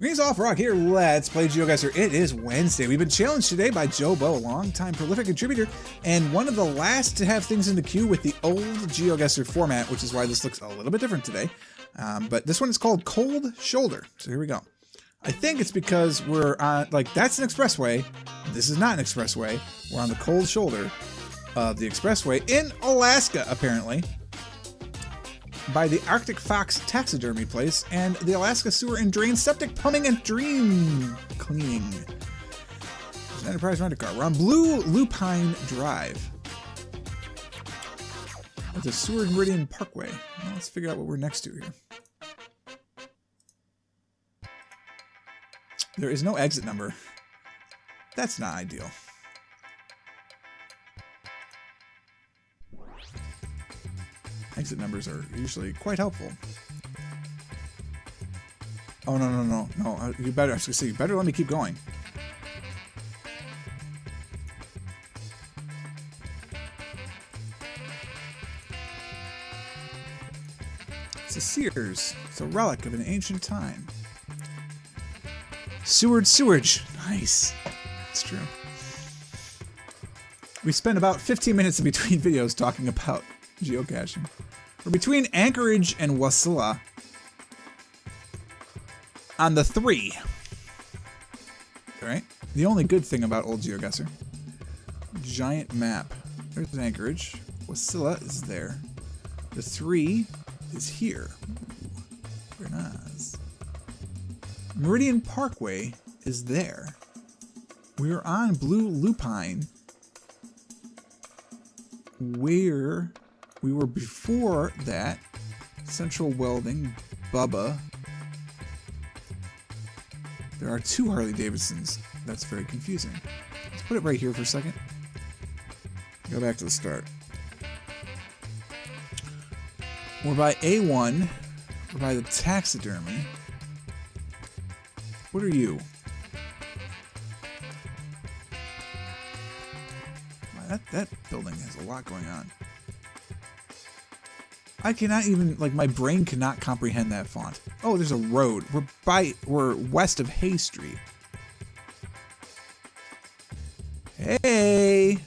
Greetings all, Frog here. Let's play GeoGuessr. It is Wednesday. We've been challenged today by Joe Bo, a longtime prolific contributor, and one of the last to have things in the queue with the old GeoGuessr format, which is why this looks a little bit different today. But this one is called Cold Shoulder. So here we go. I think it's because we're on, that's an expressway. This is not an expressway. We're on the cold shoulder of the expressway in Alaska, apparently, by the Arctic Fox Taxidermy Place and the Alaska Sewer and Drain Septic Plumbing and Dream Cleaning. There's an Enterprise rental car. We're on Blue Lupine Drive. That's a Seward Meridian Parkway. Well, let's figure out what we're next to here. There is no exit number. That's not ideal. Exit numbers are usually quite helpful. Oh, no. You better, I was gonna say, you better let me keep going. It's a Sears. It's a relic of an ancient time. Sewage. Nice. That's true. We spent about 15 minutes in between videos talking about geocaching. We're between Anchorage and Wasilla on the 3. Alright? The only good thing about old GeoGuessr. Giant map. There's Anchorage. Wasilla is there. The 3 is here. Ooh, very nice. Meridian Parkway is there. We're on Blue Lupine, where we were before that. Central Welding, Bubba. There are 2 Harley Davidsons. That's very confusing. Let's put it right here for a second. Go back to the start. We're by A1. We're by the taxidermy. What are you? Wow, that building has a lot going on. I cannot even, my brain cannot comprehend that font. Oh, there's a road. We're west of Hay Street. Hey!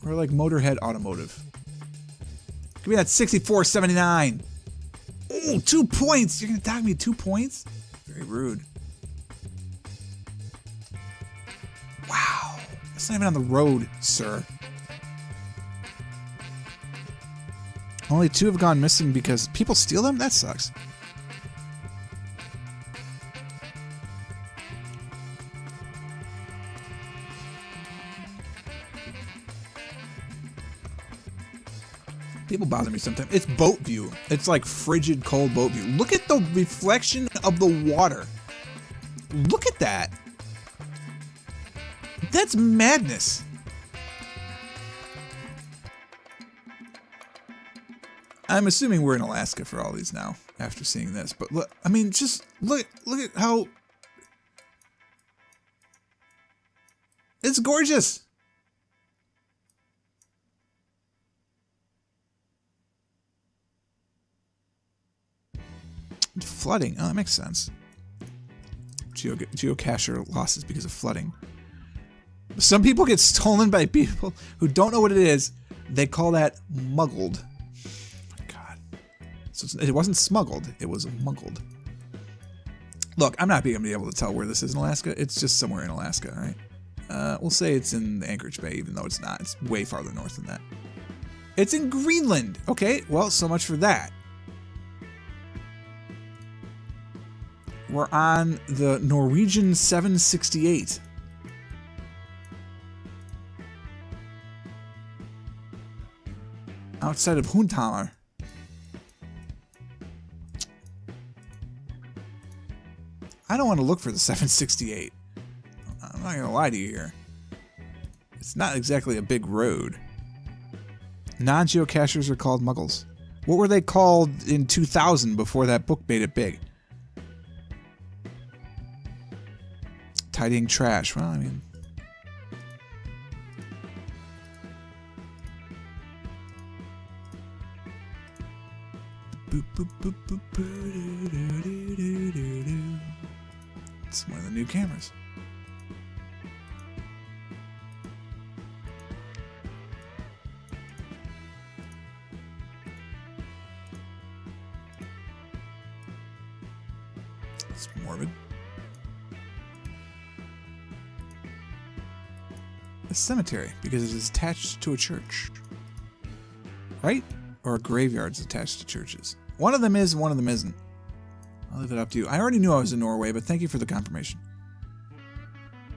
We're like Motorhead Automotive. Give me that 6479. Oh, 2 points! You're gonna dock me 2 points? Very rude. Wow. That's not even on the road, sir. Only 2 have gone missing because people steal them? That sucks. People bother me sometimes. It's boat view. It's like frigid, cold boat view. Look at the reflection of the water. Look at that. That's madness. I'm assuming we're in Alaska for all these now, after seeing this. But look, I mean, just look at how... It's gorgeous. Flooding. Oh, that makes sense. Geocacher losses because of flooding. Some people get stolen by people who don't know what it is. They call that muggled. So it wasn't smuggled, it was muggled. Look, I'm not going to be able to tell where this is in Alaska. It's just somewhere in Alaska, all right? We'll say it's in the Anchorage Bay, even though it's not. It's way farther north than that. It's in Greenland. Okay, well, so much for that. We're on the Norwegian 768. Outside of Hundhammer. I don't want to look for the 768. I'm not going to lie to you here. It's not exactly a big road. Non-geocachers are called muggles. What were they called in 2000 before that book made it big? Tidying trash. Well, I mean... Boop, boop, boop, boop, boop, doo, doo, doo, doo, doo. It's one of the new cameras. It's morbid. A cemetery, because it is attached to a church. Right? Or a graveyard's attached to churches. One of them is, one of them isn't. I'll leave it up to you. I already knew I was in Norway, but thank you for the confirmation.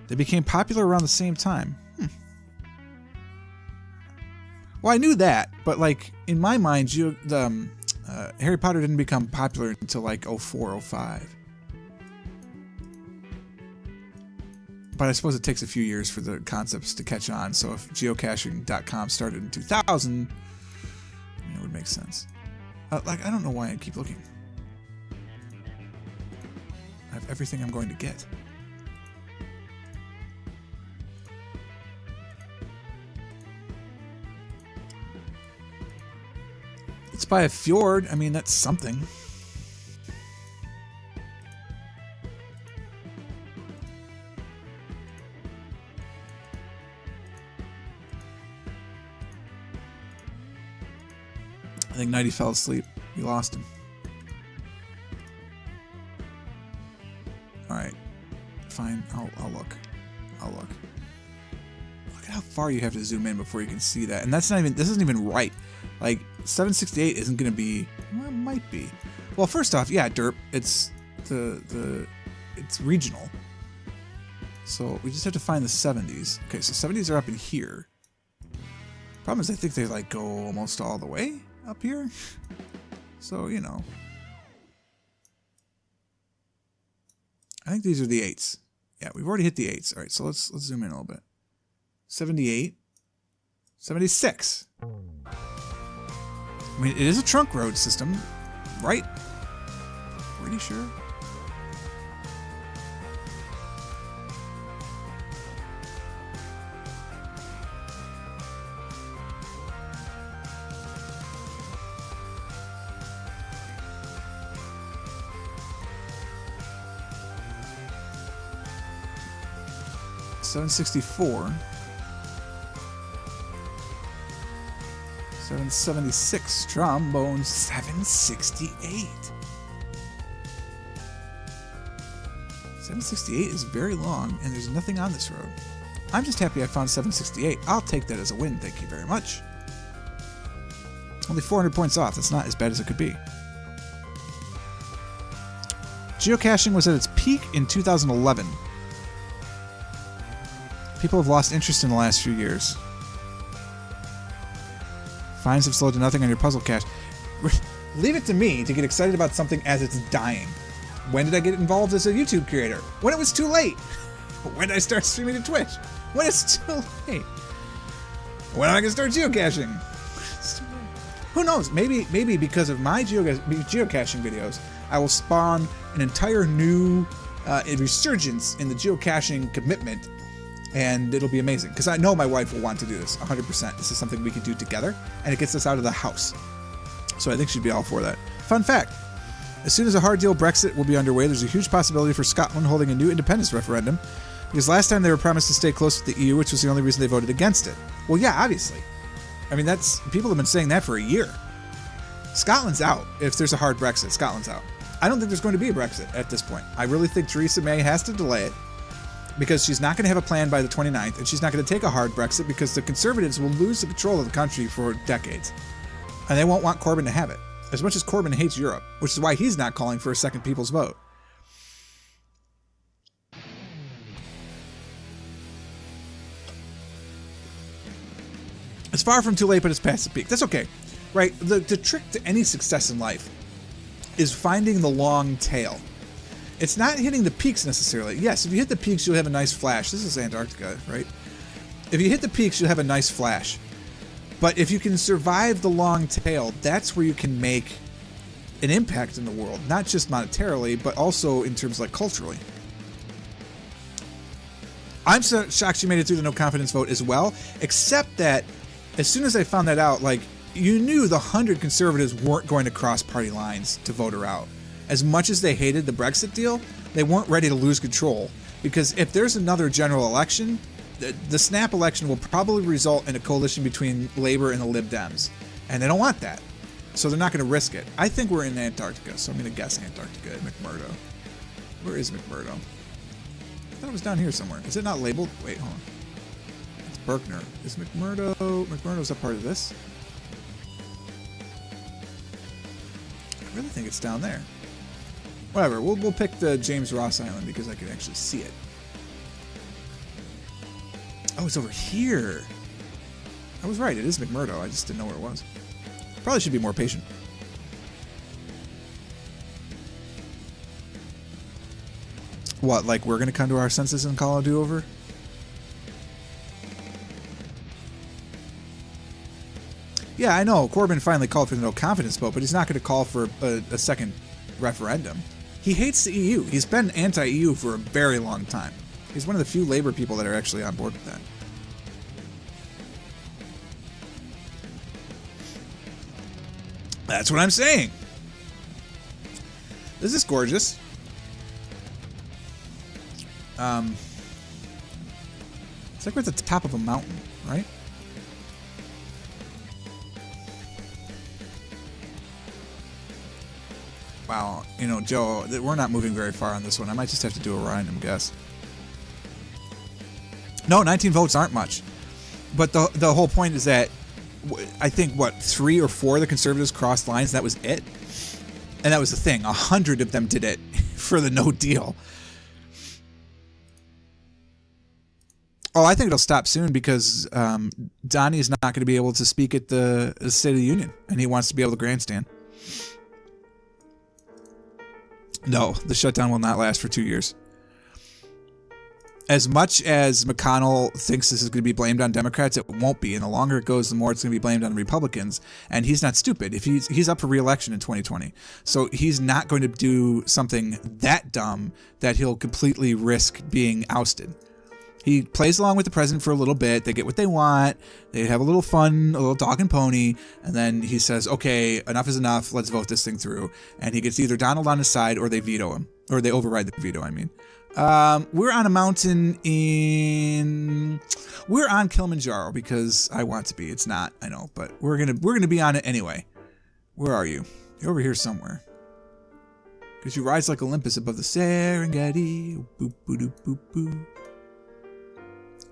They became popular around the same time. Well, I knew that, but like in my mind, Harry Potter didn't become popular until like 04, 05. But I suppose it takes a few years for the concepts to catch on. So if geocaching.com started in 2000, it would make sense. Like, I don't know why I keep looking. I have everything I'm going to get. It's by a fjord. I mean, that's something. I think Nighty fell asleep. We lost him. Alright. Fine. I'll look. I'll look. Look at how far you have to zoom in before you can see that. And that's not even, this isn't even right. Like, 768 isn't going to be, well, it might be. Well, first off, yeah, derp. It's it's regional. So we just have to find the 70s. Okay, so 70s are up in here. Problem is, I think they like go almost all the way up here. So, you know. I think these are the 8s. Yeah, we've already hit the 8s. All right, so let's zoom in a little bit. 78. 76. I mean, it is a trunk road system, right? Pretty sure. $764. 776. Trombone 768. 768 is very long, and there's nothing on this road. I'm just happy I found 768. I'll take that as a win, thank you very much. Only 400 points off. That's not as bad as it could be. Geocaching was at its peak in 2011. People have lost interest in the last few years. Fines have slowed to nothing on your puzzle cache. Leave it to me to get excited about something as it's dying. When did I get involved as a YouTube creator? When it was too late. When did I start streaming to Twitch? When it's too late. When am I going to start geocaching? Who knows? Maybe because of my geocaching videos, I will spawn an entire new resurgence in the geocaching commitment. And it'll be amazing, because I know my wife will want to do this 100%. This is something we could do together, and it gets us out of the house. So I think she'd be all for that. Fun fact, as soon as a hard deal Brexit will be underway, there's a huge possibility for Scotland holding a new independence referendum, because last time they were promised to stay close with the EU, which was the only reason they voted against it. Well, yeah, obviously. I mean, people have been saying that for a year. Scotland's out. If there's a hard Brexit, Scotland's out. I don't think there's going to be a Brexit at this point. I really think Theresa May has to delay it, because she's not going to have a plan by the 29th, and she's not going to take a hard Brexit because the Conservatives will lose the control of the country for decades. And they won't want Corbyn to have it. As much as Corbyn hates Europe, which is why he's not calling for a second people's vote. It's far from too late, but it's past the peak. That's okay, right? The trick to any success in life is finding the long tail. It's not hitting the peaks necessarily. Yes, if you hit the peaks, you'll have a nice flash. This is Antarctica, right? If you hit the peaks, you'll have a nice flash. But if you can survive the long tail, that's where you can make an impact in the world. Not just monetarily, but also in terms like culturally. I'm so shocked you made it through the no confidence vote as well, except that as soon as I found that out, like, you knew the 100 conservatives weren't going to cross party lines to vote her out. As much as they hated the Brexit deal, they weren't ready to lose control, because if there's another general election, the snap election will probably result in a coalition between Labor and the Lib Dems, and they don't want that, so they're not going to risk it. I think we're in Antarctica, so I'm going to guess Antarctica at McMurdo. Where is McMurdo? I thought it was down here somewhere. Is it not labeled? Wait, hold on. It's Berkner. Is McMurdo... McMurdo's a part of this? I really think it's down there. Whatever, we'll pick the James Ross Island because I can actually see it. Oh, it's over here. I was right, it is McMurdo. I just didn't know where it was. Probably should be more patient. What, like we're gonna come to our senses and call a do-over? Yeah, I know. Corbyn finally called for the no confidence vote, but he's not going to call for a second referendum. He hates the EU. He's been anti-EU for a very long time. He's one of the few Labour people that are actually on board with that. That's what I'm saying. This is gorgeous. It's like we're at the top of a mountain, right? Wow, you know, Joe, we're not moving very far on this one. I might just have to do a random guess. No, 19 votes aren't much. But the whole point is that I think, what, 3 or 4 of the Conservatives crossed lines, and that was it? And that was the thing. 100 of them did it for the no deal. Oh, I think it'll stop soon because Donnie's not going to be able to speak at the State of the Union, and he wants to be able to grandstand. No, the shutdown will not last for 2 years. As much as McConnell thinks this is going to be blamed on Democrats, it won't be. And the longer it goes, the more it's going to be blamed on Republicans. And he's not stupid. If he's up for re-election in 2020. So he's not going to do something that dumb that he'll completely risk being ousted. He plays along with the president for a little bit. They get what they want. They have a little fun, a little dog and pony. And then he says, okay, enough is enough. Let's vote this thing through. And he gets either Donald on his side or they veto him. Or they override the veto, I mean. We're on a mountain we're on Kilimanjaro because I want to be. It's not, I know, but we're gonna be on it anyway. Where are you? You're over here somewhere. Because you rise like Olympus above the Serengeti. Boop, boop, boop, boop, boop.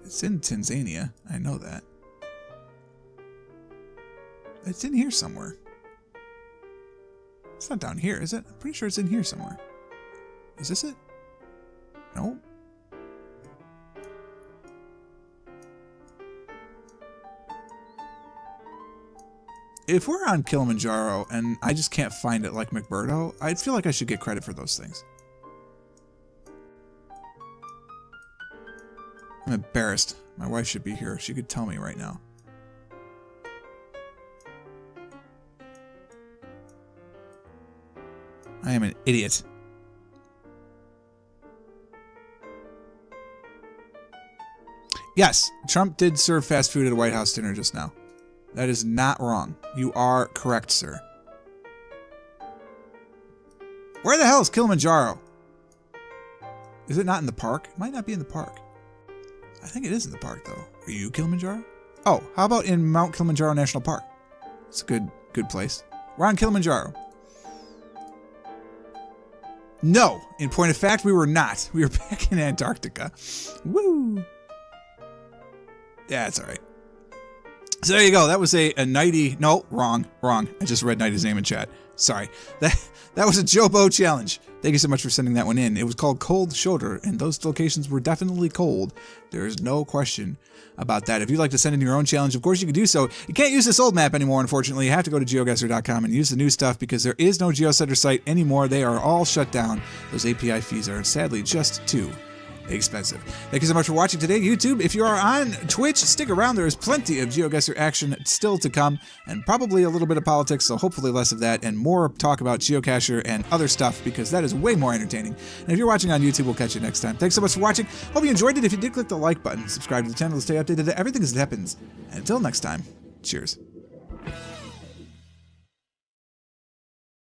It's in Tanzania. I know that. It's in here somewhere. It's not down here, is it? I'm pretty sure it's in here somewhere. Is this it? No. If we're on Kilimanjaro and I just can't find it like McMurdo, I feel like I should get credit for those things. I'm embarrassed. My wife should be here. She could tell me right now. I am an idiot. Yes, Trump did serve fast food at a White House dinner just now. That is not wrong. You are correct, sir. Where the hell is Kilimanjaro? Is it not in the park? It might not be in the park. I think it is in the park, though. Are you Kilimanjaro? Oh, how about in Mount Kilimanjaro National Park? It's a good place. We're on Kilimanjaro. No, in point of fact, we were not. We were back in Antarctica. Woo! Yeah, it's all right. So there you go. That was a nighty. No, wrong. I just read Nighty's name in chat. Sorry. That was a Joe Bo challenge. Thank you so much for sending that one in. It was called Cold Shoulder, and those locations were definitely cold. There is no question about that. If you'd like to send in your own challenge, of course you can do so. You can't use this old map anymore, unfortunately. You have to go to GeoGuessr.com and use the new stuff because there is no GeoCenter site anymore. They are all shut down. Those API fees are sadly just too expensive. Thank you so much for watching today, YouTube. If you are on Twitch, stick around. There is plenty of GeoGuessr action still to come, and probably a little bit of politics, so hopefully less of that, and more talk about geocacher and other stuff, because that is way more entertaining. And if you're watching on YouTube, we'll catch you next time. Thanks so much for watching. Hope you enjoyed it. If you did, click the like button. Subscribe to the channel to stay updated to everything as it happens. And until next time, cheers.